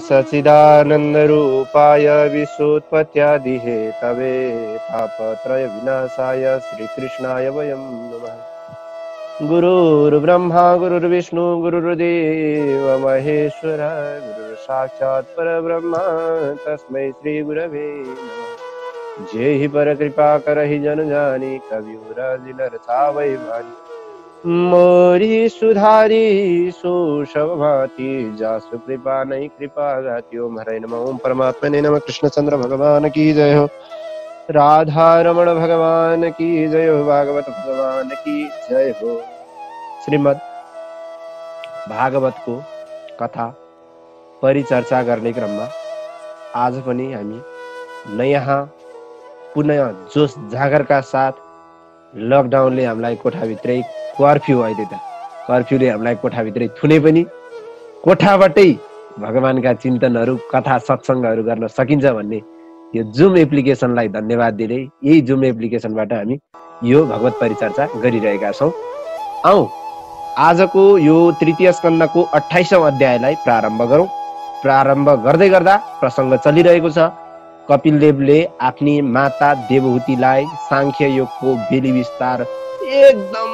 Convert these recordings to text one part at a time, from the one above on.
सच्चिदानन्दरूपाय विश्वोत्पत्त्यादिहेतवे तापत्रय विनाशाय श्रीकृष्णाय वयं नमः। गुरुर्ब्रह्मा गुरुर्विष्णु गुरुर्देव महेश्वर गुरुर्साक्षात् परब्रह्म तस्मै श्री गुरवे नमः। जे हि परकृपा करहि जन जानी कविउराजि नर छावै भानी मोरी सुधारी सुशवभाति जासु कृपा नहीं कृपा गाति। ओम हरे नमः। ओम परमात्मने नमः। कृष्णचंद्र भगवान की जय हो। राधा रमण भगवान की जय हो। भागवत भगवान की जय हो। श्रीमद् भागवतको कथा परिचर्चा गर्ने क्रममा आज पनि हामी नयाँ पुनः जोश जागरका साथ लकडाउनले हामीलाई कोठाभित्रै कर्फ्यू अहिले त कर्फ्यूले हामीलाई कोठाभित्रै थुने पनि कोठाबाटै भगवानका चिन्तनहरू कथा सत्सङ्गहरू गर्न सकिन्छ भन्ने यो जुम एप्लिकेसनलाई धन्यवाद दिँदै यही जुम एप्लिकेसनबाट हामी यो भगवत परिचर्चा गरिरहेका छौँ। आउँ आजको यो तृतीय स्कन्धको 28औं अध्यायलाई प्रारम्भ गरौँ। प्रारम्भ गर्दै गर्दा प्रसङ्ग चलिरहेको छ। कपिलदेवले आफ्नी माता देवहूतिलाई सांख्य योगको बेली विस्तार एकदम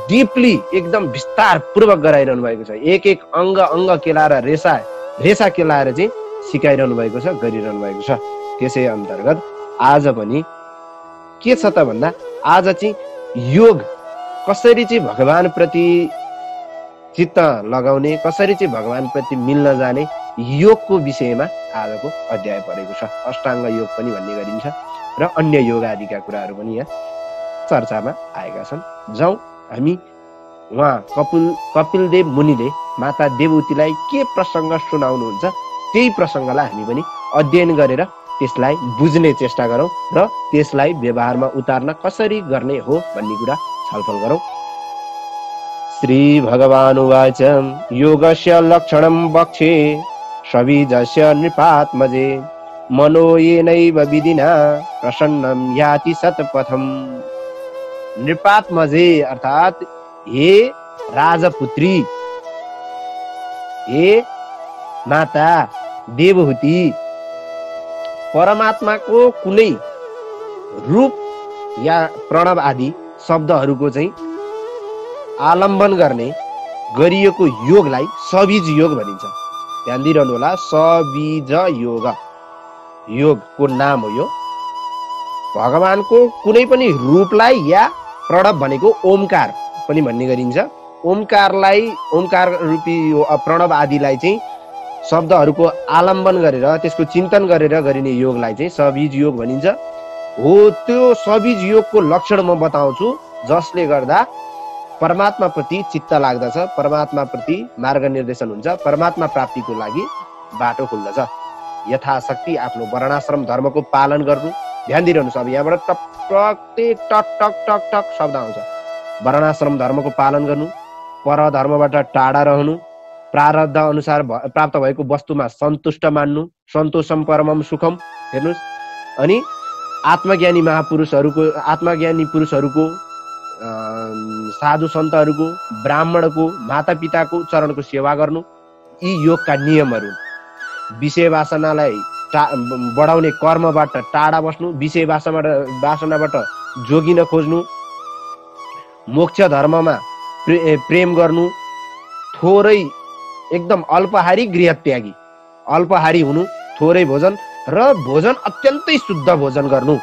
डिपली एकदम विस्तार पूर्वक गराइरहनु भएको छ। एक एक अङ्ग केलाएर रेसा केलाएर चाहिँ सिकाइरहनु भएको छ, गरिरहनु भएको छ। त्यसै अन्तर्गत आज पनि के छ त भन्दा आज चाहिँ योग कसरी चाहिँ भगवान प्रति चित्त लगाउने, कसरी चाहिँ भगवान प्रति मिल्न जाने योगको विषयमा आजको अध्याय परेको छ। अष्टाङ्ग योग पनि भन्ने गरिन्छ र अन्य योग आदिका कुराहरू पनि यहाँ चर्चामा आएका छन्। जाउँ हामी उहाँ कपिलदेव मुनिले माता देवहूतिलाई के प्रसङ्ग सुनाउनुहुन्छ त्यही प्रसङ्गलाई हामी पनि अध्ययन गरेर त्यसलाई बुझ्ने चेष्टा गरौँ र त्यसलाई व्यवहारमा उतार्न कसरी गर्ने हो भन्ने कुरा छलफल गरौँ। श्री भगवान् उवाच योगस्य लक्षणं वक्षे सविजस्य नृपात्मजे मनो येनैव विधिना प्रसन्नं याति सत्पथम्। नृपात्मजे अर्थात हे राजपुत्री, हे माता देवहूति, परमात्माको कुनै रूप या प्रणव आदि शब्दहरूको चाहिँ आलम्बन गर्ने गरिएको योगलाई सबीज योग भनिन्छ। ध्यान दिइरहनु होला, सबीज योग योगको नाम हो यो। भगवानको कुनै पनि रूपलाई या प्रणव भनेको ओमकार पनि भन्ने गरिन्छ। ओमकारलाई, ओमकार रूपी प्रणव आदिलाई चाहिँ शब्दहरूको आलम्बन गरेर त्यसको चिन्तन गरेर गरिने योगलाई चाहिँ सबीज योग भनिन्छ। हो त्यो सबीज योगको लक्षण म बताउँछु जसले गर्दा परमात्मा प्रति चित्त लाग्दछ, परमात्मा प्रति मार्ग निर्देशन हुन्छ, परमात्मा प्राप्तिको लागि बाटो खुल्दछ। यथाशक्ति आफ्नो वर्णाश्रम धर्मको पालन गर्नु। ध्यान दिइरहनु सब, यहाँबाट टक टक टक शब्द आउँछ। वर्णाश्रम धर्मको पालन गर्नु, पर धर्मबाट टाढा रहनु, प्रारब्ध अनुसार प्राप्त भएको वस्तुमा सन्तुष्ट मान्नु, सन्तोषम परमम सुखम। हेर्नुहोस्, अनि आत्मज्ञानी महापुरुषहरूको, आत्मज्ञानी पुरुषहरूको, साधु सन्तहरूको, ब्राह्मणको, माता पिताको चरणको सेवा गर्नु, यी योगका नियमहरू। विषय वासनालाई बढाउने कर्मबाट टाढा बस्नु, विषय वासनाबाट जोगिन खोज्नु, मोक्ष धर्ममा प्रेम गर्नु, थोरै एकदम अल्पहारी गृहत्यागी, अल्पहारी हुनु, थोरै भोजन र भोजन अत्यन्तै शुद्ध भोजन गर्नु,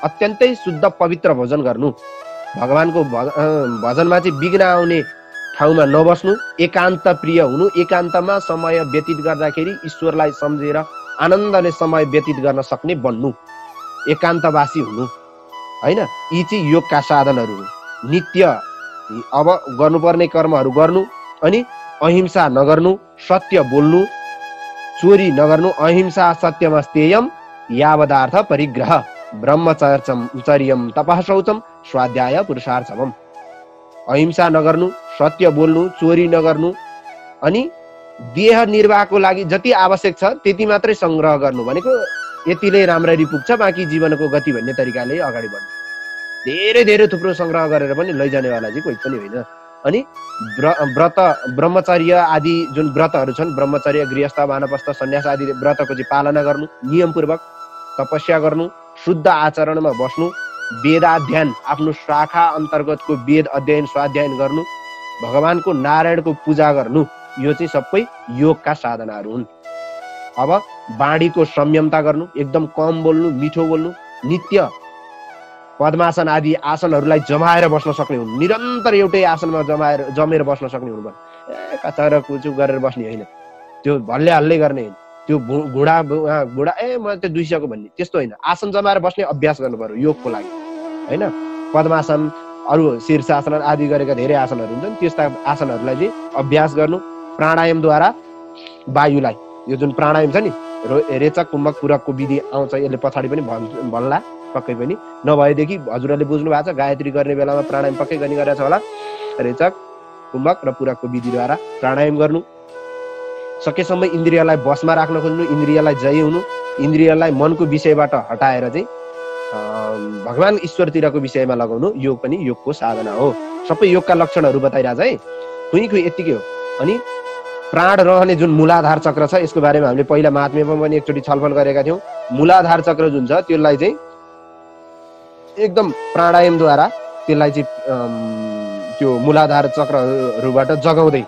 अत्यन्तै शुद्ध पवित्र भोजन गर्नु। भगवानको भजनमा चाहिँ विघ्न आउने ठाउँमा नबस्नु, एकान्त प्रिय हुनु, एकान्तमा समय व्यतीत गर्दाखेरि ईश्वरलाई सम्झेर आनन्दले समय व्यतीत गर्न सक्ने बन्नु, एकान्तवासी हुनु हैन। यी चाहिँ योगका साधनहरू हुन्। नित्य अब गर्नुपर्ने कर्महरू गर्नु, अनि अहिंसा नगर्नु, सत्य बोल्नु, चोरी नगर्नु, अहिंसा सत्यम स्तेयम यावदार्थ परिग्रह ब्रह्मचर्यम तपः शौचम स्वाध्याय पुरुषार्थमम। अहिंसा नगर्नु, सत्य बोल्नु, चोरी नगर्नु, अनि देह निर्वाहको लागि जति आवश्यक छ त्यति मात्रै संग्रह गर्नु भनेको यतिले राम्ररी पुग्छ, बाँकी जीवनको गति भन्ने तरिकाले अगाडि बढ्नु। धेरै धेरै थुप्रो संग्रह गरेर पनि लैजानेवाला चाहिँ कोही पनि होइन। अनि व्रत ब्रह्मचर्य आदि जुन व्रतहरू छन्, ब्रह्मचर्य, गृहस्थ, वानप्रस्थ, सन्यास आदि व्रतको चाहिँ पालना गर्नु, नियमपूर्वक तपस्या गर्नु, शुद्ध आचरणमा बस्नु, वेदाध्ययन आफ्नो शाखा अन्तर्गतको वेद अध्ययन स्वाध्यायन गर्नु, भगवानको नारायणको पूजा गर्नु, यो चाहिँ सबै योगका साधनाहरू हुन्। अब बाणीको संयमता गर्नु, एकदम कम बोल्नु, मिठो बोल्नु, नित्य पद्मासन आदि आसनहरूलाई जमाएर बस्न सक्ने हुनु, निरन्तर एउटै आसनमा जमेर बस्न सक्ने हुनु पर्यो। कचर कुचु गरेर बस्ने होइन, त्यो भल्ले हल्ले गर्ने होइन, त्यो घुँडा म त्यो 200 भन्ने त्यस्तो होइन। आसन जमाएर बस्ने अभ्यास गर्नु पर्यो योगको लागि होइन। पद्मासन, अरू शीर्षासन आदि गरेका धेरै आसनहरू हुन्छन्, त्यस्ता आसनहरूलाई चाहिँ अभ्यास गर्नु। प्राणायामद्वारा वायुलाई, यो जुन प्राणायाम छ नि, रेचक कुम्भक पूरकको विधि आउँछ, यसले पछाडि पनि भन्ला पक्कै पनि। नभएदेखि हजुरहरूले बुझ्नु भएको छ, गायत्री गर्ने बेलामा प्राणायाम पक्कै गर्ने गरेछ होला। रेचक कुम्भक र पूरकको विधिद्वारा प्राणायाम गर्नु। सकेसम्म इन्द्रियलाई बसमा राख्न खोज्नु, इन्द्रियलाई जय हुनु, इन्द्रियलाई मनको विषयबाट हटाएर चाहिँ भगवान ईश्वरतिरको विषयमा लगाउनु, यो पनि योगको साधना हो। सबै योगका लक्षणहरू बताइरहेछ है, खुइ यत्तिकै हो। अनि प्राण रहने जुन मूलाधार चक्र छ, यसको बारेमा हामीले पहिला महात्म्यमा पनि एकचोटि छलफल गरेका थियौँ। मूलाधार चक्र जुन छ त्यसलाई चाहिँ एकदम प्राणायामद्वारा त्यसलाई चाहिँ त्यो मूलाधार चक्रहरूबाट जगाउँदै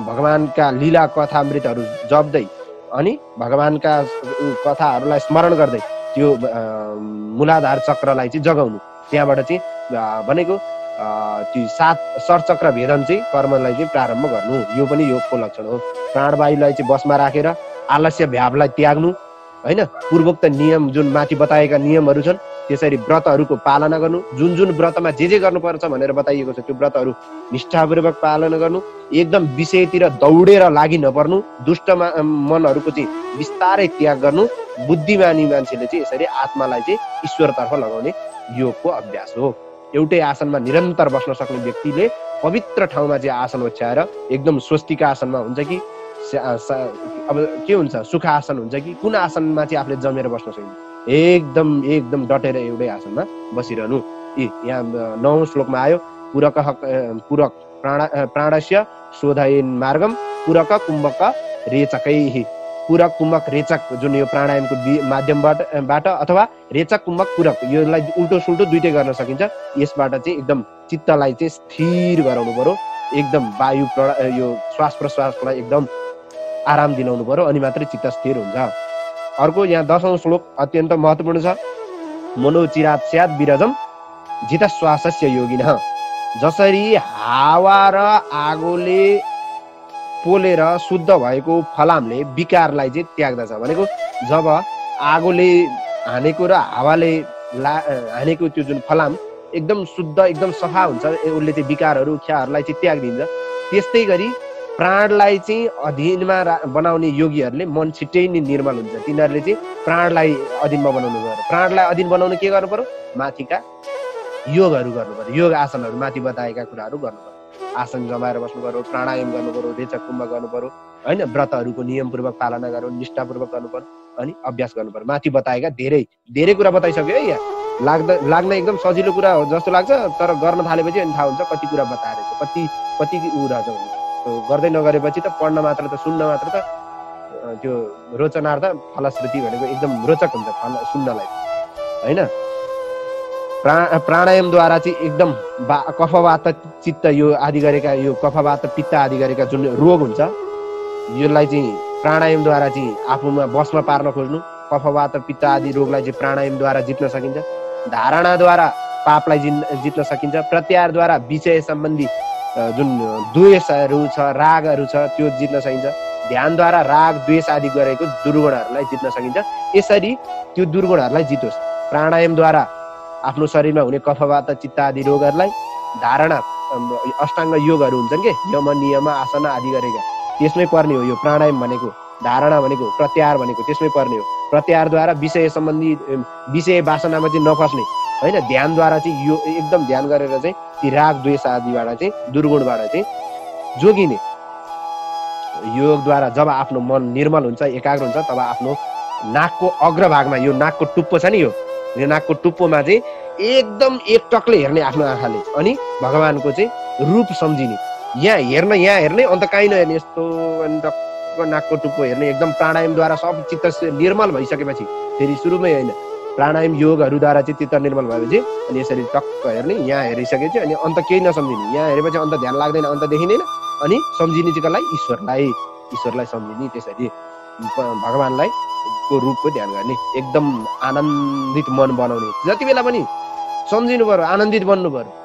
भगवानका लीला कथामृतहरू जप्दै अनि भगवानका कथाहरूलाई स्मरण गर्दै त्यो मूलाधार चक्रलाई चाहिँ जगाउनु। त्यहाँबाट चाहिँ भनेको त्यो 7 सरचक्र भेदन चाहिँ कर्मलाई चाहिँ प्रारम्भ गर्नु, यो पनि योगको लक्षण हो। प्राणवायुलाई चाहिँ बसमा राखेर आलस्य भ्यावलाई त्याग्नु होइन। पूर्वोक्त नियम जुन माथि बताएका नियमहरू छन् त्यसरी व्रतहरूको पालना गर्नु, जुन जुन व्रतमा जे गर्नुपर्छ भनेर बताइएको छ त्यो व्रतहरू निष्ठापूर्वक पालना गर्नु, एकदम विषयतिर दौडेर लागि नपर्नु, दुष्ट मनहरूको चाहिँ बिस्तारै त्याग गर्नु। बुद्धिमानी मान्छेले चाहिँ यसरी आत्मालाई चाहिँ ईश्वरतर्फ लगाउने योगको अभ्यास हो। एउटै आसनमा निरन्तर बस्न सक्ने व्यक्तिले पवित्र ठाउँमा चाहिँ आसन ओछ्याएर एकदम स्वस्तिक आसनमा हुन्छ कि अब के हुन्छ, सुख आसन हुन्छ कि कुन आसनमा चाहिँ आफूले जमेर बस्न सक्ने, एकदम डटेर एउटै आसनमा बसिरहनु। यहाँ 9औं श्लोकमा आयो, पूरक प्राणस्य शोधयन् मार्गम पूरक कुम्भक रेचकै। पूरक कुम्भक रेचक जुन यो प्राणायामको माध्यमबाट अथवा रेचक कुम्भक पूरक, योलाई उल्टो सुल्टो दुइटै गर्न सकिन्छ। यसबाट चाहिँ एकदम चित्तलाई चाहिँ स्थिर गराउनु पर्यो, एकदम वायु यो श्वास प्रश्वासलाई एकदम आराम दिलाउनु पर्यो, अनि मात्रै चित्त स्थिर हुन्छ। अर्को यहाँ 10औं श्लोक अत्यन्त महत्त्वपूर्ण छ। मनोचिरात स्यात् विरजम जितश्वासस्य योगिनः। जसरी हावा र आगोले पोलेर शुद्ध भएको फलामले विकारलाई चाहिँ त्याग्दछ, भनेको जब आगोले हानेको र हावाले हानेको त्यो जुन फलाम एकदम शुद्ध एकदम सफा हुन्छ, उसले चाहिँ विकारहरू ख्याहरूलाई चाहिँ त्यागिदिन्छ। त्यस्तै गरी प्राणलाई चाहिँ अधीनमा बनाउने योगीहरूले मन छिट्टै नै निर्मल हुन्छ। तिनीहरूले चाहिँ प्राणलाई अधीनमा बनाउनु पर्यो। प्राणलाई अधीन बनाउनु के गर्नु पर्यो, माथिका योगहरू गर्नु पर्यो, योग आसनहरू माथि बताएका कुराहरू गर्नु पर्यो। आसन जमाएर बस्नु पर्यो, प्राणायाम गर्नु पर्यो, रेचक कुम्भ गर्नु पर्यो होइन, व्रतहरूको नियमपूर्वक पालना गर्नु, निष्ठापूर्वक गर्नु पर्यो, अनि अभ्यास गर्नु पर्यो। माथि बताएका धेरै कुरा बताइसक्यो है। यहाँ लाग्न एकदम सजिलो कुरा हो जस्तो लाग्छ, तर गर्न थालेपछि अनि थाहा हुन्छ कति कुरा बताएर कति ऊ रहेछ। गर्दै नगरेपछि त पढ्न मात्र त, सुन्न मात्र त, त्यो रोचनार्थ फलश्रुति भनेको एकदम रोचक हुन्छ सुन्नलाई होइन। प्राणायामद्वारा चाहिँ एकदम कफवात चित्त यो आदि गरेका, यो कफवात पित्त आदि गरेका जुन रोग हुन्छ, यसलाई चाहिँ प्राणायामद्वारा चाहिँ आफूमा बसमा पार्न खोज्नु। कफवात पित्त आदि रोगलाई चाहिँ प्राणायामद्वारा जित्न सकिन्छ। धारणाद्वारा पापलाई जित्न सकिन्छ। प्रत्याहारद्वारा विषय सम्बन्धी जुन द्वेषहरू छ, रागहरू छ, त्यो जित्न सकिन्छ। ध्यानद्वारा राग द्वेष आदि गरेको दुर्गुणहरूलाई जित्न सकिन्छ। यसरी त्यो दुर्गुणहरूलाई जितोस्। प्राणायामद्वारा आफ्नो शरीरमा हुने कफवात चित्त आदि रोगहरूलाई, धारणा अष्टाङ्ग योगहरू हुन्छन् के, यम नियम आसन आदि गरेका, त्यसमै पर्ने हो यो प्राणायाम भनेको। धारणा भनेको, प्रत्याहार भनेको त्यसमै पर्ने हो। प्रत्याहारद्वारा विषय सम्बन्धी विषय वासनामा चाहिँ नफस्ने होइन। ध्यानद्वारा चाहिँ यो एकदम ध्यान गरेर चाहिँ ती राग द्वेष आदिबाट चाहिँ दुर्गुणबाट चाहिँ जोगिने। योगद्वारा जब आफ्नो मन निर्मल हुन्छ, एकाग्र हुन्छ, तब आफ्नो नाकको अग्रभागमा, यो नाकको टुप्पो छ नि, यो नाकको टुप्पोमा चाहिँ एकदम एकटकले हेर्ने आफ्नो आँखाले, अनि भगवानको चाहिँ रूप सम्झिने। यहाँ हेर्ने अन्त कहीँ नहेर्ने यस्तो अनि टक्क नाकको टुप्पो हेर्ने एकदम प्राणायामद्वारा सब चित्त निर्मल भइसकेपछि फेरि सुरुमै होइन प्राणायाम योगहरूद्वारा चाहिँ चित्त निर्मल भएपछि अनि यसरी टक्क हेर्ने यहाँ हेरिसकेपछि अनि अन्त केही नसम्झिने यहाँ हेरेपछि अन्त ध्यान लाग्दैन अन्त देखिँदैन अनि सम्झिने चाहिँ कसलाई ईश्वरलाई सम्झिने त्यसरी भगवानलाई को रूपको ध्यान गर्ने एकदम आनन्दित मन बनाउने जति बेला पनि सम्झिनु पर्यो आनन्दित बन्नु पर्यो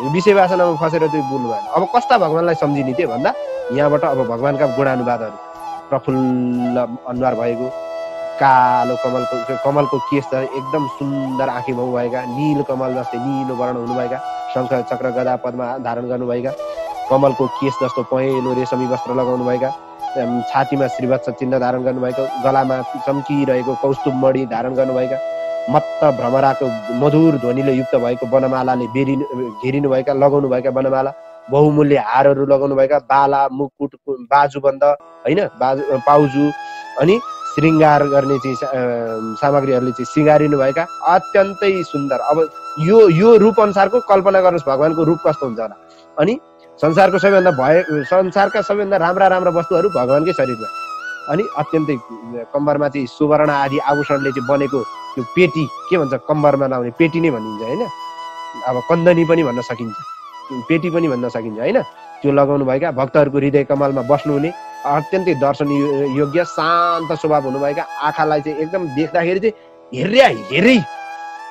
विषय वासनामा फसेर चाहिँ बोल्नु भएन अब कस्ता भगवानलाई सम्झिने थियो भन्दा यहाँबाट अब भगवानका गुणानुवादहरू प्रफुल्ल अनुहार भएको कालो कमलको केश एकदम सुन्दर आँखी भाउ भएका नील कमल जस्तै नीलो वर्ण हुनुभएका शङ्ख चक्र गदा पद्मा धारण गर्नुभएका कमलको केश जस्तो पहेँलो रेशमी वस्त्र लगाउनु भएका छातीमा श्रीवत्स चिन्ह धारण गर्नुभएको गलामा चम्किरहेको कौस्तुभ मणि धारण गर्नुभएका मत्त भ्रमराको मधुर ध्वनिले युक्त भएको वनमालाले घेरिनुभएका लगाउनुभएका वनमाला बहुमूल्य हारहरू लगाउनुभएका बाला मुकुट बाजुबन्द होइन पाउजु अनि श्रृङ्गार गर्ने चाहिँ सामग्रीहरूले चाहिँ सिँगारिनु भएका अत्यन्तै सुन्दर अब यो रूप अनुसारको कल्पना गर्नुहोस् भगवानको रूप कस्तो हुन्छ होला अनि संसारका सबैभन्दा राम्रा वस्तुहरू भगवानकै शरीरमा अनि अत्यन्तै कम्बरमा चाहिँ सुवर्ण आदि आभूषणले चाहिँ बनेको त्यो पेटी के भन्छ कम्बरमा लाउने पेटी नै भनिन्छ होइन अब कन्दनी पनि भन्न सकिन्छ पेटी पनि भन्न सकिन्छ होइन त्यो लगाउनु भएका भक्तहरूको हृदय कमलमा बस्नुहुने अत्यन्तै दर्शन योग्य शान्त स्वभाव हुनुभएका आँखालाई चाहिँ एकदम देख्दाखेरि चाहिँ हेरै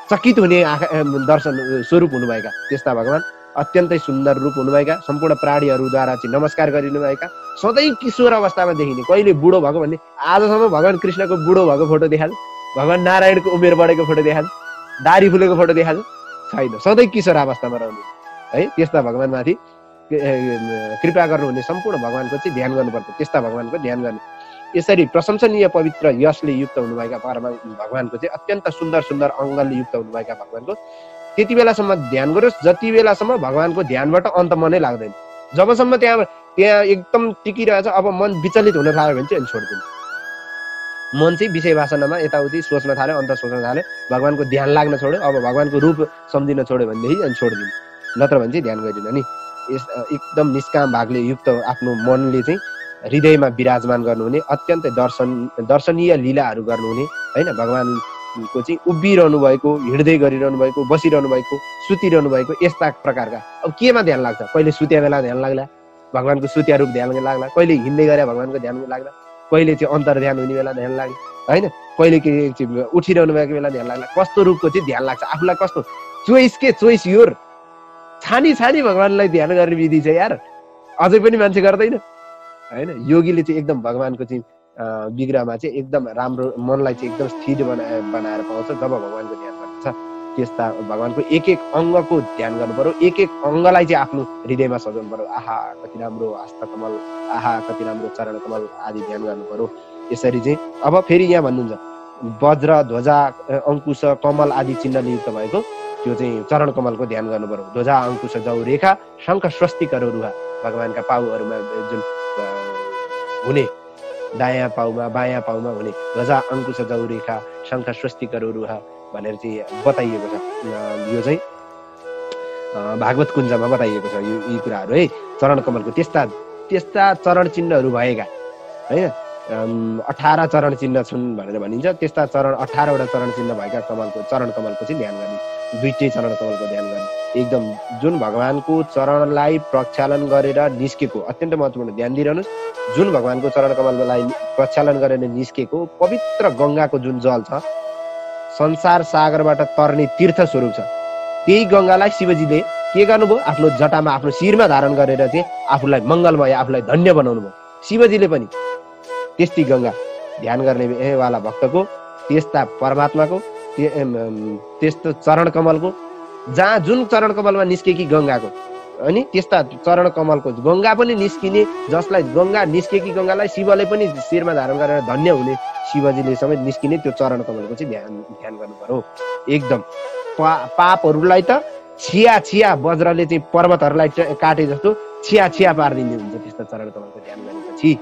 चकित हुने दर्शन स्वरूप हुनुभएका त्यस्ता भगवान अत्यन्तै सुन्दर रूप हुनुभएका सम्पूर्ण प्राणीहरूद्वारा चाहिँ नमस्कार गरिनुभएका सधैँ किशोर अवस्थामा देखिने कहिले बुढो भएको भन्ने आजसम्म भगवान कृष्णको बुढो भएको फोटो देखान्छ भगवान नारायणको उमेर बढेको फोटो देखान्छ दारी फुलेको फोटो देखान्छ छैन सधैँ किशोर अवस्थामा रहने है त्यस्ता भगवानमाथि कृपा गर्नुहुने सम्पूर्ण भगवानको चाहिँ ध्यान गर्नुपर्छ त्यस्ता भगवानको ध्यान गर्ने यसरी प्रशंसनीय पवित्र यशले युक्त हुनुभएका भगवानको चाहिँ अत्यन्त सुन्दर अङ्गले युक्त हुनुभएका भगवानको त्यति बेलासम्म ध्यान गरोस् जति बेलासम्म भगवानको ध्यानबाट अन्त मनै लाग्दैन जबसम्म त्यहाँ एकदम टिकिरहेछ अब मन विचलित हुन थाल्यो भने चाहिँ छोडिदिनु मन चाहिँ विषय वासनामा यताउति सोच्न थाल्यो अन्त सोच्न थाल्यो भगवानको ध्यान लाग्न छोड्यो अब भगवानको रूप सम्झिन छोड्यो भनेदेखि अनि छोडिदिनु नत्र भने चाहिँ ध्यान गरिदिनु नि एकदम निष्काम भागले युक्त आफ्नो मनले चाहिँ हृदयमा विराजमान गर्नुहुने अत्यन्तै दर्शनीय लीलाहरू गर्नुहुने होइन भगवानको चाहिँ उभिरहनु भएको हिँड्दै गरिरहनु भएको बसिरहनु भएको सुतिरहनु भएको यस्ता प्रकारका अब केमा ध्यान लाग्छ कहिले सुत्या बेला ध्यान लाग्ला भगवानको सुत्या रूप ध्यान लाग्ला कहिले हिँड्दै गरे भगवानको ध्यान लाग्ला कहिले चाहिँ अन्तर ध्यान हुने बेला ध्यान लाग्ला होइन कहिले के उठिरहनु भएको बेला ध्यान लाग्ला कस्तो रूपको चाहिँ ध्यान लाग्छ आफूलाई कस्तो चोइस योर छानी भगवानलाई ध्यान गर्ने विधि छ यार अझै पनि मान्छे गर्दैन होइन योगीले चाहिँ एकदम भगवानको चाहिँ विग्रहमा चाहिँ एकदम राम्रो मनलाई चाहिँ एकदम स्थिर बनाएर पाउँछ जब भगवानको ध्यान गर्छ त्यस्ता भगवानको एक अङ्गको ध्यान गर्नु पर्यो एक अङ्गलाई चाहिँ आफ्नो हृदयमा सजाउनु पर्यो आहा कति राम्रो हस्तकमल आहा कति राम्रो चरण कमल आदि ध्यान गर्नु पर्यो यसरी चाहिँ अब फेरि यहाँ भन्नुहुन्छ वज्र ध्वजा अङ्कुश कमल आदि चिन्हले युक्त भएको त्यो चाहिँ चरण कमलको ध्यान गर्नु पर्यो ध्वजा अङ्कुश जौ रेखा शङ्ख स्वस्तिकहरू रुहा भगवानका पाउहरूमा जुन हुने दायाँ पाउमा बायाँ पाउमा हुने ध्वजा अङ्कुश जौ रेखा शङ्ख स्वस्तिकहरू रुहा भनेर चाहिँ बताइएको छ यो चाहिँ भागवत कुञ्जमा बताइएको छ यी कुराहरू है चरण कमलको त्यस्ता चरण चिन्हहरू भएका होइन 18 चरण चिन्ह छन् भनेर भनिन्छ त्यस्ता 18वटा चरण चिन्ह भएका चरण कमलको चाहिँ ध्यान गर्ने दुईटै चरण कमलको ध्यान गर्ने एकदम जुन भगवानको चरणलाई प्रक्षालन गरेर निस्केको अत्यन्त महत्त्वपूर्ण ध्यान दिइरहनुहोस् जुन भगवानको चरण कमललाई प्रक्षालन गरेर निस्केको पवित्र गङ्गाको जुन जल छ संसार सागरबाट तर्ने तीर्थ स्वरूप छ त्यही गङ्गालाई शिवजीले के गर्नुभयो आफ्नो जटामा आफ्नो शिरमा धारण गरेर चाहिँ आफूलाई मङ्गलमय आफूलाई धन्य बनाउनु भयो शिवजीले पनि त्यस्तै गङ्गा ध्यान गर्ने वाला भक्तको त्यस्ता परमात्माको त्यस्तो चरण कमलको जहाँ जुन चरण कमलमा निस्केकी गङ्गाको अनि त्यस्ता चरण कमलको गङ्गा पनि निस्किने जसलाई गङ्गा निस्केकी गङ्गालाई शिवले पनि शिरमा धारण गरेर धन्य हुने शिवजीले समेत निस्किने त्यो चरण कमलको चाहिँ ध्यान गर्नु पर्यो एकदम पापहरूलाई त छिया वज्रले चाहिँ पर्वतहरूलाई काटे जस्तो छिया पारिदिने हुन्छ त्यस्तो चरण कमलको ध्यान गरेपछि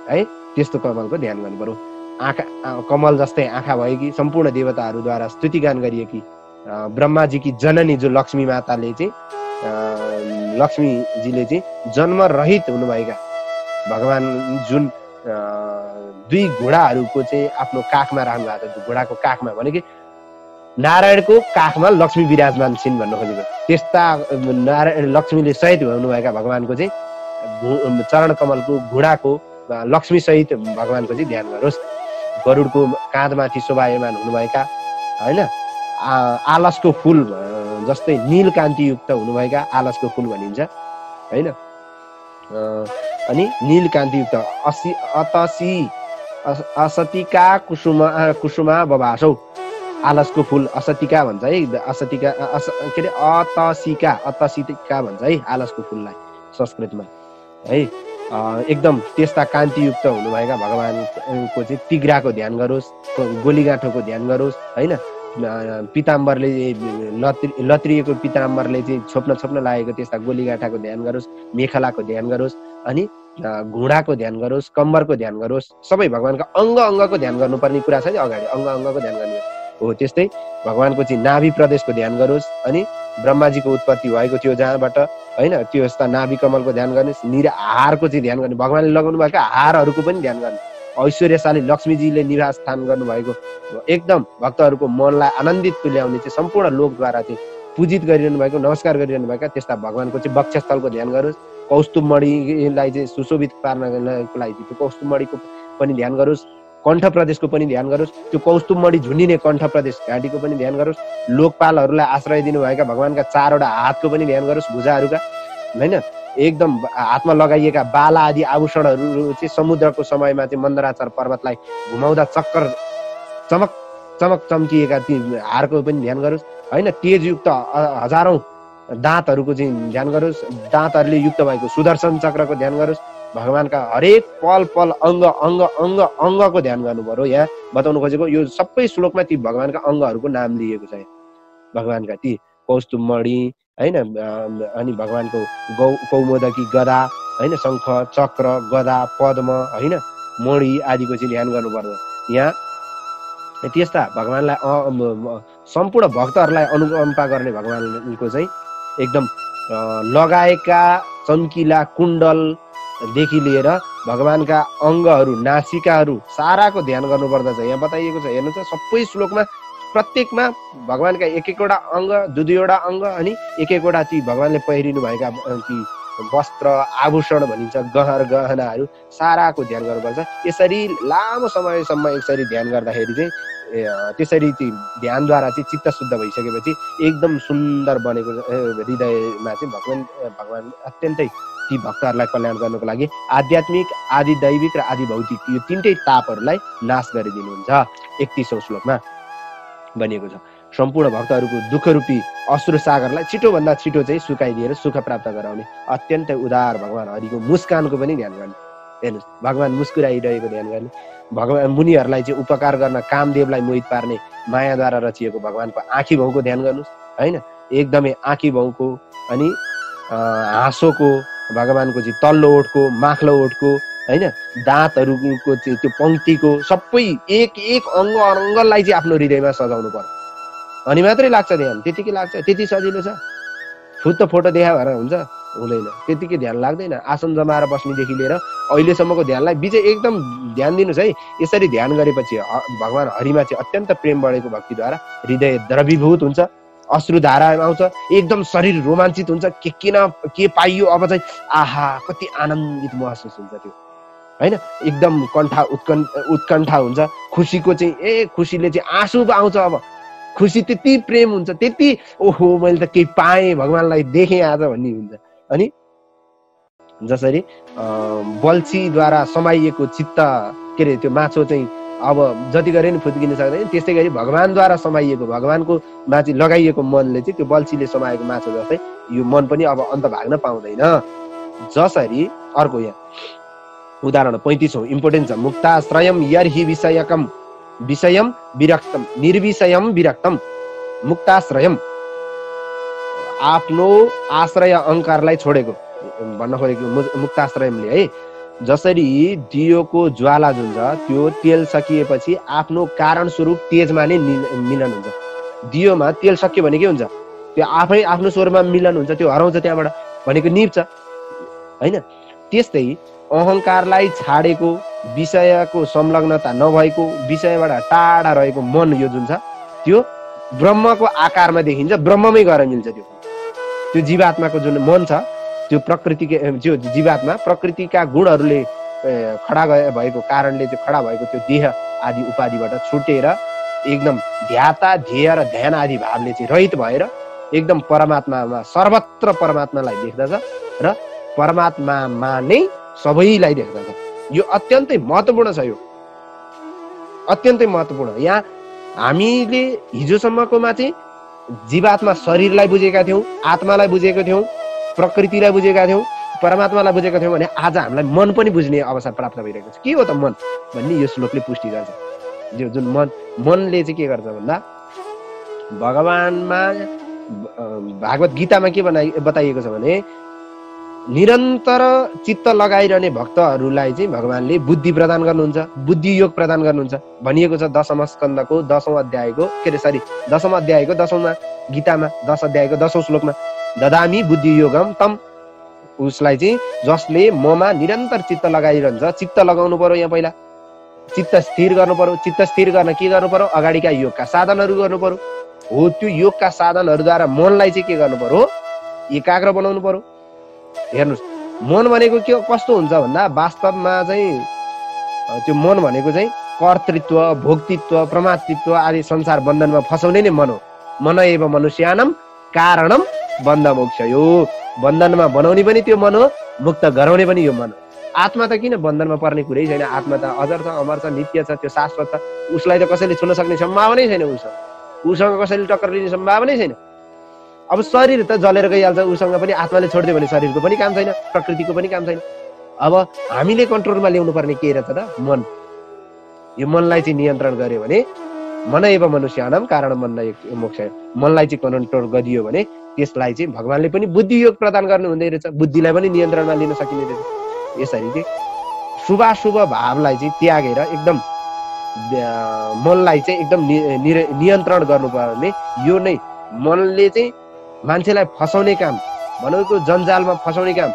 है त्यस्तो कमलको ध्यान गर्नु पर्यो आँखा कमल जस्तै आँखा भएकी सम्पूर्ण देवताहरूद्वारा स्तुतिगान गरिएकी ब्रह्माजी की जननी जो लक्ष्मी माताले चाहिँ लक्ष्मीजीले चाहिँ जन्मरहित हुनुभएका भगवान जुन दुई घोडाहरूको चाहिँ आफ्नो काखमा राख्नु भएको छ, घोडाको काखमा भनेको नारायणको काखमा लक्ष्मी विराजमान छिन् भन्न खोजेको। त्यस्ता नारायण लक्ष्मीले सहित हुनुभएका भगवानको चाहिँ चरण कमलको घोडाको लक्ष्मी सहित भगवानको चाहिँ ध्यान गरोस्। गरुडको काँधमाथि शोभायमान हुनुभएका होइन आलसको फुल जस्तै नील कान्तियुक्त हुनुभएका आलसको फुल भनिन्छ होइन। अनि नील कान्तियुक्त असतिका कुसुमा बबासौ, आलसको फुल असतिका भन्छ है, असतिका के अरे अतसिका भन्छ है आलसको फुललाई संस्कृतमा है। एकदम त्यस्ता कान्तियुक्त हुनुभएका भगवानको चाहिँ तिग्राको ध्यान गरोस्, गोलीगाँठोको ध्यान गरोस् होइन। पिताम्बरले लत्रिएको पिताम्बरले चाहिँ छोप्न लागेको त्यस्ता गोलीगाँठाको ध्यान गरोस्, मेखलाको ध्यान गरोस्, अनि घुँडाको ध्यान गरोस्, कम्बरको ध्यान गरोस्। सबै भगवानका अङ्गको ध्यान गर्नुपर्ने कुरा छ नि अगाडि, अङ्गको ध्यान गर्नु हो। त्यस्तै भगवानको चाहिँ नाभि प्रदेशको ध्यान गरोस्, अनि ब्रह्माजीको उत्पत्ति भएको थियो जहाँबाट होइन, त्यो यस्ता नाभि कमलको ध्यान गर्नुहोस्। हारको चाहिँ ध्यान गर्ने, भगवानले लगाउनु भएका हारहरूको पनि ध्यान गर्ने। ऐश्वर्यशाली लक्ष्मीजीले निवास स्थान गर्नुभएको एकदम भक्तहरूको मनलाई आनन्दित तुल्याउने चाहिँ सम्पूर्ण लोकद्वारा चाहिँ पूजित गरिरहनु भएको, नमस्कार गरिरहनु भएका त्यस्ता भगवानको चाहिँ वक्षस्थलको ध्यान गरोस्। कौस्तुभमणिलाई चाहिँ सुशोभित पार्नको लागि त्यो कौस्तुभमणिको पनि ध्यान गरोस्। कण्ठ प्रदेशको पनि ध्यान गरोस्, त्यो कौस्तुभमणि झुन्डिने कण्ठ प्रदेश घाँटीको पनि ध्यान गरोस्। लोकपालहरूलाई आश्रय दिनुभएका भगवानका 4वटा हातको पनि ध्यान गरोस्, भुजाहरूका होइन। एकदम हातमा लगाइएका बाला आदि आभूषणहरू चाहिँ समुद्रको समयमा चाहिँ मन्दराचल पर्वतलाई घुमाउँदा चक्कर चमक चमक चम्किएका ती हारको पनि ध्यान गरोस् होइन। तेजयुक्त हजारौं दाँतहरूको चाहिँ ध्यान गरोस्, दाँतहरूले युक्त भएको सुदर्शन चक्रको ध्यान गरोस्। भगवानका हरेक पल पल अङ्गको ध्यान गर्नु पर्यो। यहाँ बताउनु खोजेको यो सबै श्लोकमा ती भगवानका अङ्गहरूको नाम लिएको छ। भगवानका ती कौस्तुभमणि होइन, अनि भगवानको कौमोदकी गदा होइन, शङ्ख चक्र गदा पद्म होइन, मणि आदिको चाहिँ ध्यान गर्नु पर्यो। यहाँ त्यस्ता भगवानलाई सम्पूर्ण भक्तहरूलाई अनुकम्पा गर्ने भगवानको चाहिँ एकदम लगाएका चम्किला कुण्डलदेखि लिएर भगवानका अङ्गहरू नासिकाहरू साराको ध्यान गर्नुपर्दछ। यहाँ बताइएको छ हेर्नुहोस्, सबै श्लोकमा प्रत्येकमा भगवानका एक-एकवटा अङ्ग, दुईवटा अङ्ग, अनि एक-एकवटा ती भगवानले पहिरिनु भएका ती वस्त्र आभूषण भनिन्छ गहनाहरू साराको ध्यान गर्नुपर्छ। यसरी लामो समयसम्म यसरी ध्यान गर्दाखेरि चाहिँ त्यसरी ती ध्यानद्वारा चाहिँ चित्त शुद्ध भइसकेपछि एकदम सुन्दर बनेको हृदयमा चाहिँ भगवान अत्यन्तै ती भक्तहरूलाई कल्याण गर्नको लागि आध्यात्मिक, आदि दैविक र आदि भौतिक यो तीनटै तापहरूलाई नाश गरिदिनुहुन्छ। 31औं श्लोकमा भनिएको छ। सम्पूर्ण भक्तहरूको दुःखरूपी अश्रु सागरलाई छिटोभन्दा छिटो चाहिँ सुकाइदिएर सुख प्राप्त गराउने अत्यन्तै उदार भगवान हरिको मुस्कानको पनि ध्यान गर्ने। हेर्नुहोस्, भगवान मुस्कुराइरहेको ध्यान गर्ने। भगवान मुनिहरूलाई चाहिँ उपकार गर्न कामदेवलाई मोहित पार्ने मायाद्वारा रचिएको भगवानको आँखी भाउको ध्यान गर्नुहोस् होइन। एकदमै आँखी भाउको अनि हाँसोको भगवानको चाहिँ तल्लो ओठको, माथिल्लो ओठको होइन, दाँतहरूको चाहिँ त्यो पङ्क्तिको सबै एक अङ्गलाई चाहिँ आफ्नो हृदयमा सजाउनु पर्यो। अनि मात्रै लाग्छ ध्यान, त्यतिकै लाग्छ। त्यति सजिलो छ? फुत्त फोटो देखा भएर हुन्छ? हुँदैन। त्यतिकै ध्यान लाग्दैन। आसन जमाएर बस्नेदेखि लिएर अहिलेसम्मको ध्यानलाई विजय एकदम ध्यान दिनुहोस् है। यसरी ध्यान गरेपछि भगवान हरिमा चाहिँ अत्यन्त प्रेम बढेको भक्तिद्वारा हृदय द्रवीभूत हुन्छ, अश्रुधारा आउँछ, एकदम शरीर रोमाञ्चित हुन्छ। के पाइयो अब चाहिँ आहा कति आनन्दित महसुस हुन्छ त्यो होइन। एकदम उत्कण्ठा हुन्छ। खुसीको चाहिँ खुसीले चाहिँ आँसु आउँछ। अब खुसी त्यति प्रेम हुन्छ, त्यति ओहो मैले त केही पाएँ, भगवानलाई देखेँ आज भन्ने हुन्छ। अनि जसरी बल्छीद्वारा समाइएको चित्त के अरे त्यो माछो चाहिँ अब जति गरे नि फुत्किन सक्दैन, त्यस्तै गरी भगवानद्वारा समाइएको भगवानको माथि लगाइएको मनले चाहिँ त्यो बल्छीले समाएको माछो जस्तै यो मन पनि अब अन्त भाग्न पाउँदैन। जसरी अर्को यहाँ उदाहरण 35औं इम्पोर्टेन्ट छ। मुक्ताश्रयम यर्हि विषयम विरक्तम निर्विषयम विरक्तम। मुक्ताश्रयम आफ्नो आश्रय अहङ्कारलाई छोडेको भन्न खोजेको मुक्ताश्रयमले है। जसरी दियोको ज्वाला जुन छ त्यो तेल सकिएपछि आफ्नो कारण स्वरूप तेजमा नै मिलन हुन्छ। दियोमा तेल सकियो भने के हुन्छ? त्यो आफै आफ्नो स्वरमा मिलन हुन्छ, त्यो हराउँछ त्यहाँबाट। भनेको निप्छ हैन। त्यस्तै अहंकारलाई छाडेको, विषयको संलग्नता नभएको, विषयबाट टाढा रहेको मन यो जुन छ त्यो ब्रह्मको आकारमा देखिन्छ, ब्रह्ममै गएर मिल्छ। त्यो जीवात्माको जुन मन छ त्यो त्यो जीवात्मा प्रकृतिका गुणहरूले खडा भएको कारणले चाहिँ खडा भएको त्यो देह आदि उपाधिबाट छुटेर एकदम ध्याता ध्येय र ध्यान आदि भावले चाहिँ रहित भएर एकदम परमात्मामा सर्वत्र परमात्मालाई देख्दछ र परमात्मामा नै सबैलाई देख्दछ। यो अत्यन्तै महत्त्वपूर्ण छ। यो अत्यन्तै महत्त्वपूर्ण। यहाँ हामीले हिजोसम्मकोमा चाहिँ जीवात्मा शरीरलाई बुझेका थियौँ, आत्मालाई बुझेका थियौँ, प्रकृतिलाई बुझेका थियौँ, परमात्मालाई बुझेका थियौँ भने आज हामीलाई मन पनि बुझ्ने अवसर प्राप्त भइरहेको छ। के हो त मन भन्ने यो श्लोकले पुष्टि गर्छ। जो जुन मनले चाहिँ के गर्छ भन्दा भगवानमा भागवत गीतामा के बताइएको छ भने निरन्तर चित्त लगाइरहने भक्तहरूलाई चाहिँ भगवानले बुद्धि प्रदान गर्नुहुन्छ, बुद्धि योग प्रदान गर्नुहुन्छ भनिएको छ। 10औं स्कन्धको 10औं अध्यायको के अरे सरी 10औं अध्यायको 10औंमा गीतामा 10 अध्यायको 10औं श्लोकमा ददामी बुद्धि योगम तम, उसलाई चाहिँ जसले ममा निरन्तर चित्त लगाइरहन्छ। चित्त लगाउनु पर्यो, यहाँ पहिला चित्त स्थिर गर्नु पर्यो। चित्त स्थिर गर्न के गर्नु पर्यो? अगाडिका योगका साधनहरू गर्नु पर्यो। हो त्यो योगका साधनहरूद्वारा मनलाई चाहिँ के गर्नु पर्यो? एकाग्र बनाउनु पर्यो। हेर्नुहोस् मन भनेको के कस्तो हुन्छ भन्दा वास्तवमा चाहिँ त्यो मन भनेको चाहिँ कर्तृत्व, भोक्तृत्व, प्रमातृत्व आदि संसार बन्धनमा फसाउने नै मन हो। मन एव मनुष्यानम कारणम बन्ध मोक्षयो। बन्धनमा बनाउने पनि त्यो मन हो, मुक्त गराउने पनि यो मन हो। आत्मा त किन बन्धनमा पर्ने कुरै छैन। आत्मा त अजर छ, अमर छ, नित्य छ, त्यो शाश्वत छ। उसलाई त कसैले छुन सक्ने सम्भावनै छैन। उसँग कसैले टक्कर लिने सम्भावनै छैन। अब शरीर त जलेर गइहाल्छ, उसँग पनि आत्माले छोडिदियो भने शरीरको पनि काम छैन, प्रकृतिको पनि काम छैन। अब हामीले कन्ट्रोलमा ल्याउनु पर्ने के रहेछ त? मन। यो मनलाई चाहिँ नियन्त्रण गर्यो भने मन एव मनुष्यानम कारण बन्ध मोक्ष, मनलाई चाहिँ कन्ट्रोल गरियो भने त्यसलाई चाहिँ भगवानले पनि बुद्धि योग प्रदान गर्नु हुँदै रहेछ, बुद्धिलाई पनि नियन्त्रणमा लिन सकिने रहेछ। यसरी चाहिँ शुभाशुभ भावलाई चाहिँ त्यागेर एकदम मनलाई चाहिँ एकदम नियन्त्रण गर्नुपर्ने यो नै मनले चाहिँ मान्छेलाई फसाउने काम भनेको जन्जालमा फसाउने काम,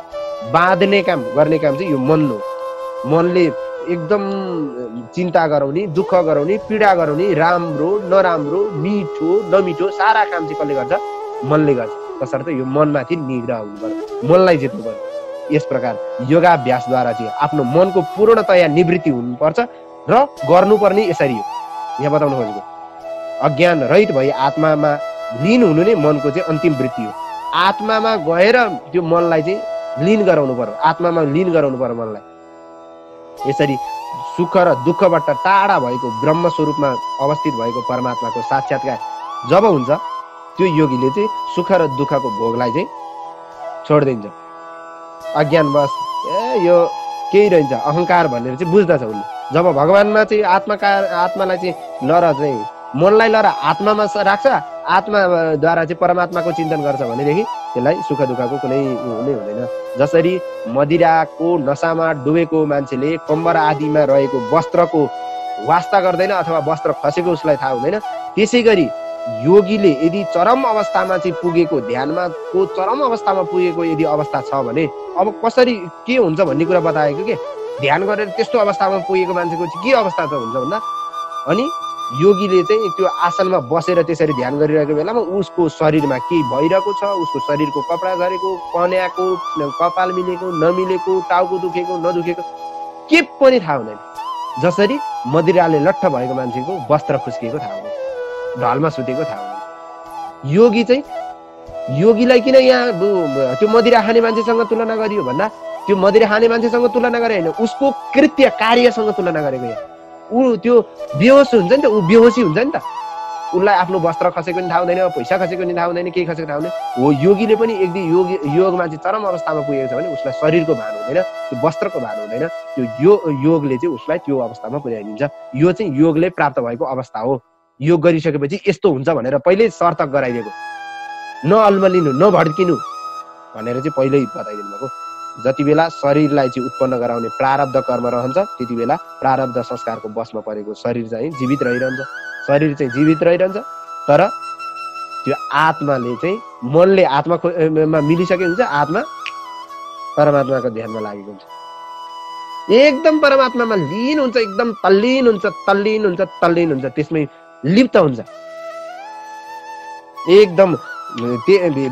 बाँध्ने काम गर्ने काम चाहिँ यो मन हो। मनले एकदम चिन्ता गराउने, दुःख गराउने, पीडा गराउने, राम्रो नराम्रो, मिठो नमिठो सारा काम चाहिँ कसले गर्छ? मनले गर्छ। तसर्थ यो मनमाथि निग्रह हुनु पर्यो, मनलाई जित्नु पर्यो। यस प्रकार योगाभ्यासद्वारा चाहिँ आफ्नो मनको पूर्णतया निवृत्ति हुनुपर्छ र गर्नुपर्ने यसरी हो। यहाँ बताउनु खोजेको अज्ञान रहित भई आत्मामा लीन हुनु नै मनको चाहिँ अन्तिम वृत्ति हो। आत्मामा गएर त्यो मनलाई चाहिँ लीन गराउनु पर्यो, आत्मामा लीन गराउनु पर्यो मनलाई। यसरी सुख र दुःखबाट टाढा भएको ब्रह्म स्वरूपमा अवस्थित भएको परमात्माको साक्षात्कार जब हुन्छ त्यो योगीले चाहिँ सुख र दुःखको भोगलाई चाहिँ छोडिदिन्छ। अज्ञानवश यो केही रहन्छ अहंकार भनेर चाहिँ बुझ्दछ उसले। जब भगवानमा चाहिँ आत्मालाई चाहिँ लर चाहिँ मनलाई लर आत्मामा राख्छ, आत्माद्वारा चाहिँ परमात्माको चिन्तन गर्छ भनेदेखि त्यसलाई सुख दुःखको कुनै हुनै हुँदैन। जसरी मदिराको नसामा डुबेको मान्छेले कम्बर आदिमा रहेको वस्त्रको वास्ता गर्दैन अथवा वस्त्र खसेको उसलाई थाहा हुँदैन, त्यसै गरी योगीले यदि चरम अवस्थामा चाहिँ पुगेको, ध्यानमा को चरम अवस्थामा पुगेको यदि अवस्था छ भने अब कसरी के हुन्छ भन्ने कुरा बताएको के ध्यान गरेर त्यस्तो अवस्थामा पुगेको मान्छेको चाहिँ के अवस्था त हुन्छ भन्दा अनि योगीले चाहिँ त्यो आसनमा बसेर त्यसरी ध्यान गरिरहेको बेलामा उसको शरीरमा के भइरहेको छ, उसको शरीरको कपडा झरेको, पन्याको, कपाल मिलेको, नमिलेको, टाउको दुखेको, नदुखेको के पनि थाहा हुँदैन। जसरी मदिराले लट्ठ भएको मान्छेको वस्त्र खुस्किएको थाहा हुँदैन, ढलमा सुतेको थाहा हुँदैन। योगी चाहिँ योगीलाई किन यहाँ त्यो मदिरा खाने मान्छेसँग तुलना गरियो भन्दा त्यो मदिरा खाने मान्छेसँग तुलना गरे होइन, उसको कृत्य कार्यसँग तुलना गरेको। यहाँ ऊ त्यो बेहोस हुन्छ नि त, ऊ बेहोसी हुन्छ नि त, उसलाई आफ्नो वस्त्र खसेको नि थाहा हुँदैन, पैसा खसेको नि थाहा हुँदैन, केही खसेको थाहा हुँदैन। हो योगीले पनि यदि योगमा चाहिँ चरम अवस्थामा पुगेको छ भने उसलाई शरीरको भान हुँदैन, त्यो वस्त्रको भान हुँदैन, त्यो योगले चाहिँ उसलाई त्यो अवस्थामा पुर्याइदिन्छ। यो चाहिँ योगले प्राप्त भएको अवस्था हो। योग गरिसकेपछि यस्तो हुन्छ भनेर पहिल्यै शर्त गराइदिएको, नअल्मलिनु नभड्किनु भनेर चाहिँ पहिल्यै बताइदिनु भएको। जति बेला शरीरलाई चाहिँ उत्पन्न गराउने प्रारब्ध कर्म रहन्छ त्यति बेला प्रारब्ध संस्कारको बसमा परेको शरीर चाहिँ जीवित रहिरहन्छ, शरीर चाहिँ जीवित रहिरहन्छ। तर त्यो आत्माले चाहिँ मनले आत्मामा मिलिसके हुन्छ, आत्मा परमात्माको ध्यानमा लागेको हुन्छ, एकदम परमात्मामा लीन हुन्छ, एकदम तल्लीन हुन्छ, तल्लीन हुन्छ, तल्लीन हुन्छ, त्यसमै लिप्त हुन्छ। एकदम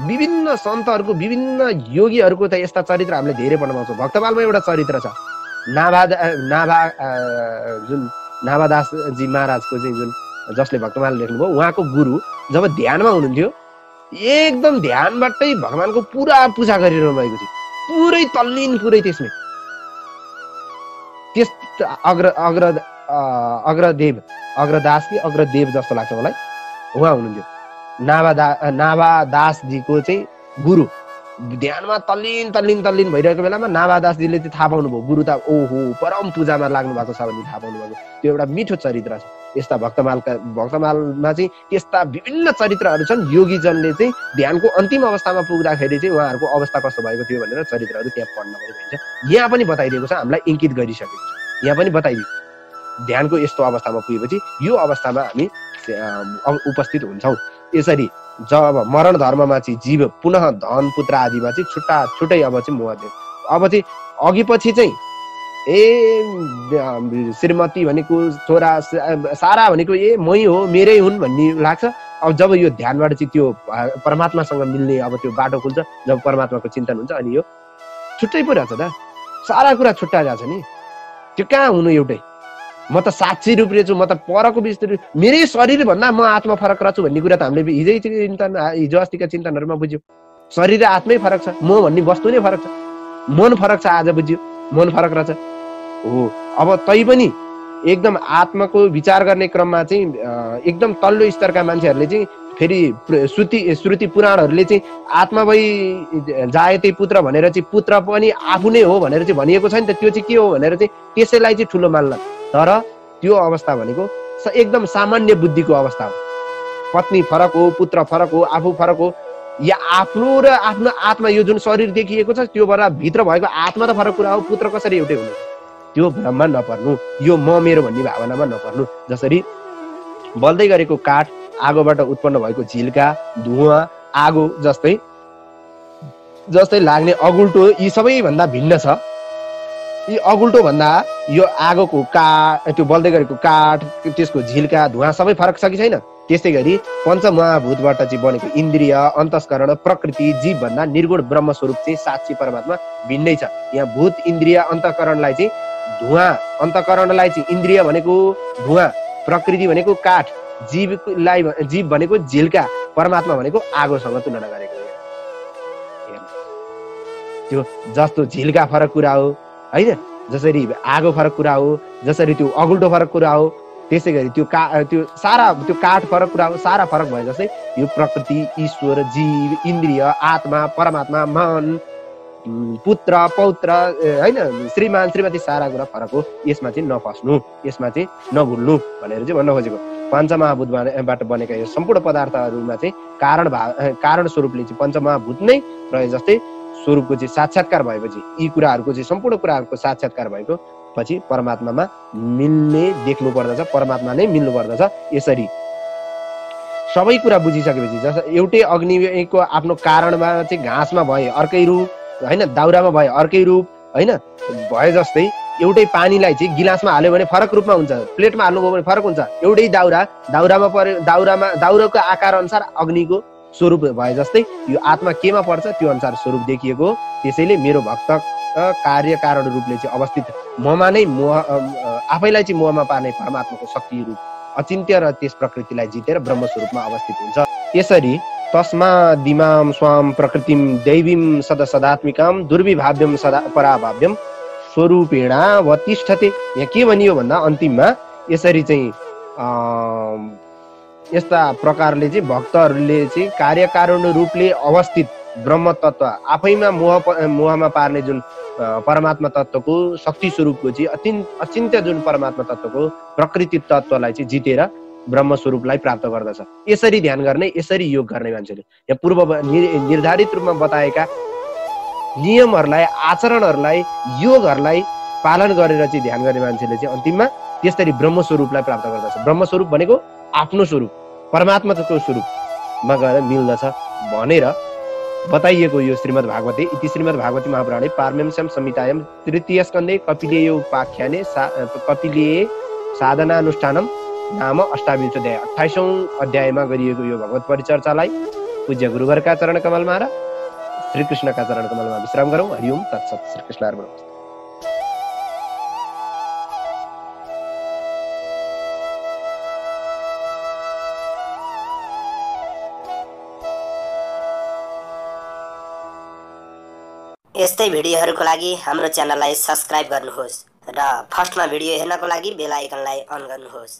विभिन्न सन्तहरूको विभिन्न योगीहरूको त यस्ता चरित्र हामीले धेरै पढ्न पाउँछौँ। भक्तमालमा एउटा चरित्र छ, जुन नाभादासजी महाराजको चाहिँ जुन जसले भक्तमाल लेख्नुभयो, उहाँको गुरु जब ध्यानमा हुनुहुन्थ्यो एकदम ध्यानबाटै भगवानको पुरा पूजा गरिरहनु भएको थियो, पुरै तल्लीन, पुरै त्यसमै। त्यस अग्रदास कि अग्रदेव जस्तो लाग्छ मलाई, उहाँ हुनुहुन्थ्यो नाभादासजीको चाहिँ गुरु। ध्यानमा तल्लीन तल्लीन तल्लीन भइरहेको बेलामा नाभादासजीले चाहिँ थाहा पाउनुभयो गुरु त ओहो परम पूजामा लाग्नु भएको छ भन्ने थाहा पाउनु भएको। त्यो एउटा मिठो चरित्र छ। यस्ता भक्तमालमा चाहिँ त्यस्ता विभिन्न चरित्रहरू छन्। योगीजनले चाहिँ ध्यानको अन्तिम अवस्थामा पुग्दाखेरि चाहिँ उहाँहरूको अवस्था कस्तो भएको थियो भनेर चरित्रहरू त्यहाँ पढ्न पनि भइन्छ। यहाँ पनि बताइदिएको छ, हामीलाई इङ्कित गरिसकेको छ। यहाँ पनि बताइदिएको ध्यानको यस्तो अवस्थामा पुगेपछि यो अवस्थामा हामी उपस्थित हुन्छौँ। यसरी जब मरण धर्ममा चाहिँ जीव पुनः धन पुत्र आदिमा चाहिँ छुट्टै अब चाहिँ मोहदेव, अब चाहिँ अघि पछि चाहिँ श्रीमती भनेको छोरा सारा भनेको मै हो मेरै हुन् भन्ने लाग्छ। अब जब यो ध्यानबाट चाहिँ त्यो परमात्मासँग मिल्ने अब त्यो बाटो खुल्छ, जब परमात्माको चिन्तन हुन्छ, अनि यो छुट्टै पो रहेछ त, सारा कुरा छुट्टा जान्छ नि। त्यो कहाँ हुनु एउटै, म त साक्षी रूपले छु, म त परको विस्तृत मेरै शरीर भन्दा म आत्मा फरक रहेछु भन्ने कुरा त हामीले हिजो अस्तिका चिन्तनहरूमा बुझ्यो। शरीर र आत्मै फरक छ, म भन्ने वस्तु नै फरक छ, मन फरक छ, आज बुझ्यो मन फरक रहेछ हो। अब तै पनि एकदम आत्माको विचार गर्ने क्रममा चाहिँ एकदम तल्लो स्तरका मान्छेहरूले चाहिँ फेरि श्रुति पुराणहरूले चाहिँ आत्मा भई जायते पुत्र भनेर चाहिँ पुत्र पनि आफू नै हो भनेर चाहिँ भनिएको छ नि त। त्यो चाहिँ के हो भनेर चाहिँ त्यसैलाई चाहिँ ठुलो मान्ला। तर त्यो अवस्था भनेको एकदम सामान्य बुद्धिको अवस्था हो। पत्नी फरक हो, पुत्र फरक हो, आफू फरक हो, या आफ्नो र आफ्नो आत्मा यो जुन शरीर देखिएको छ त्योबाट भित्र भएको आत्मा त फरक कुरा हो। पुत्र कसरी एउटै हुनु, त्यो भ्रममा नपर्नु, यो म मेरो भन्ने भावनामा नपर्नु। जसरी बल्दै गरेको काठ, आगोबाट उत्पन्न भएको झिल्का, धुवा, आगो जस्तै लाग्ने अगुल्टो यी सबैभन्दा भिन्न छ। यी अगुल्टो भन्दा यो आगोको काठ, त्यो बल्दै गरेको काठ, त्यसको झिल्का, धुवा सबै फरक छ कि छैन? त्यस्तै गरी पञ्चमहाभूतबाट चाहिँ बनेको इन्द्रिय, अन्तस्करण, प्रकृति, जीव भन्दा निर्गुण ब्रह्मस्वरूप चाहिँ साक्षी परमात्मा भिन्नै छ। यहाँ भूत, इन्द्रिय, अन्तःकरणलाई चाहिँ धुवा, अन्तःकरणलाई चाहिँ इन्द्रिय भनेको धुवा, प्रकृति भनेको काठ, जीव भनेको झिल्का, परमात्मा भनेको आगोसँग तुलना गरेको। त्यो जस्तो झिल्का फरक कुरा हो होइन, जसरी आगो फरक कुरा हो, जसरी त्यो अगुल्टो फरक कुरा हो, त्यसै गरी त्यो काठ फरक कुरा हो। सारा फरक भयो। जस्तै यो प्रकृति, ईश्वर, जीव, इन्द्रिय, आत्मा, परमात्मा, मन, पुत्र, पौत्र होइन, श्रीमान, श्रीमती, सारा कुरा फरक हो। यसमा चाहिँ नफस्नु, यसमा चाहिँ नभुल्नु भनेर चाहिँ भन्न खोजेको। पञ्चमहाभूतबाट बनेका यो सम्पूर्ण पदार्थहरूमा चाहिँ कारण स्वरूपले चाहिँ पञ्चमहाभूत नै रहे जस्तै स्वरूपको चाहिँ साक्षात्कार भएपछि, यी कुराहरूको चाहिँ सम्पूर्ण कुराहरूको साक्षात्कार भएको पछि परमात्मामा मिल्ने देख्नु पर्दछ, परमात्मा नै मिल्नु पर्दछ। यसरी सबै कुरा बुझिसकेपछि, जस्तो एउटै अग्निको आफ्नो कारणमा चाहिँ घाँसमा भए अर्कै रूप होइन, दाउरामा भए अर्कै रूप होइन, भए जस्तै एउटै पानीलाई चाहिँ गिलासमा हाल्यो भने फरक रूपमा हुन्छ, प्लेटमा हाल्नुभयो भने फरक हुन्छ। एउटै दाउराको आकार अनुसार अग्निको स्वरूप भए जस्तै यो आत्मा केमा पर्छ त्यो अनुसार स्वरूप देखिएको। त्यसैले मेरो भक्त कार्य कारण रूपले चाहिँ अवस्थित ममा नै आफैलाई चाहिँ मोहमा पार्ने परमात्माको शक्ति रूप अचिन्त्य र त्यस प्रकृतिलाई जितेर ब्रह्म स्वरूपमा अवस्थित हुन्छ। यसरी तस्मादिमां स्वाम प्रकृतिम दैवीं सदात्मिकां दुर्विभाव्यम सदा पराभाव्यम स्वरूपेणावतिष्ठते। यहाँ के भनियो भन्दा अन्तिममा यसरी चाहिँ यस्ता प्रकारले चाहिँ भक्तहरूले चाहिँ कार्यकारण रूपले अवस्थित ब्रह्म तत्व आफैमा मोहमा पार्ने जुन परमात्मा तत्वको शक्ति स्वरूपको चाहिँ अचिन्त्य जुन परमात्मा तत्वको प्रकृति तत्वलाई चाहिँ जितेर ब्रह्म स्वरूपलाई प्राप्त गर्दछ। यसरी ध्यान गर्ने, यसरी योग गर्ने मान्छेले यहाँ पूर्व निर्धारित रूपमा बताएका नियमहरूलाई, आचरणहरूलाई, योगहरूलाई पालन गरेर चाहिँ ध्यान गर्ने मान्छेले चाहिँ अन्तिममा त्यसरी ब्रह्म स्वरूपलाई प्राप्त गर्दछ। ब्रह्म स्वरूप भनेको आफ्नो स्वरूप, परमात्माको स्वरूपमा गएर मिल्दछ भनेर बताइएको यो श्रीमद् भागवते इति श्रीमद् भागवती महापुराणे पारमेंस्यां संहितायां तृतीय स्कन्धे कपिलेयोपाख्याने कपिलेय साधनानुष्ठानम नाम अष्टाविंशोऽध्याय 28औं अध्यायमा गरिएको यो भगवत परिचर्चालाई पूज्य गुरुवरका चरण कमलमा र श्रीकृष्णका चरण कमलमा विश्राम गरौँ। हरिओम तत्सत्। श्रीकृष्ण अर्पण। यस्तै भिडियोहरूको लागि हाम्रो च्यानललाई सब्स्क्राइब गर्नुहोस् र फर्स्टमा भिडियो हेर्नको लागि बेल आइकनलाई अन गर्नुहोस्।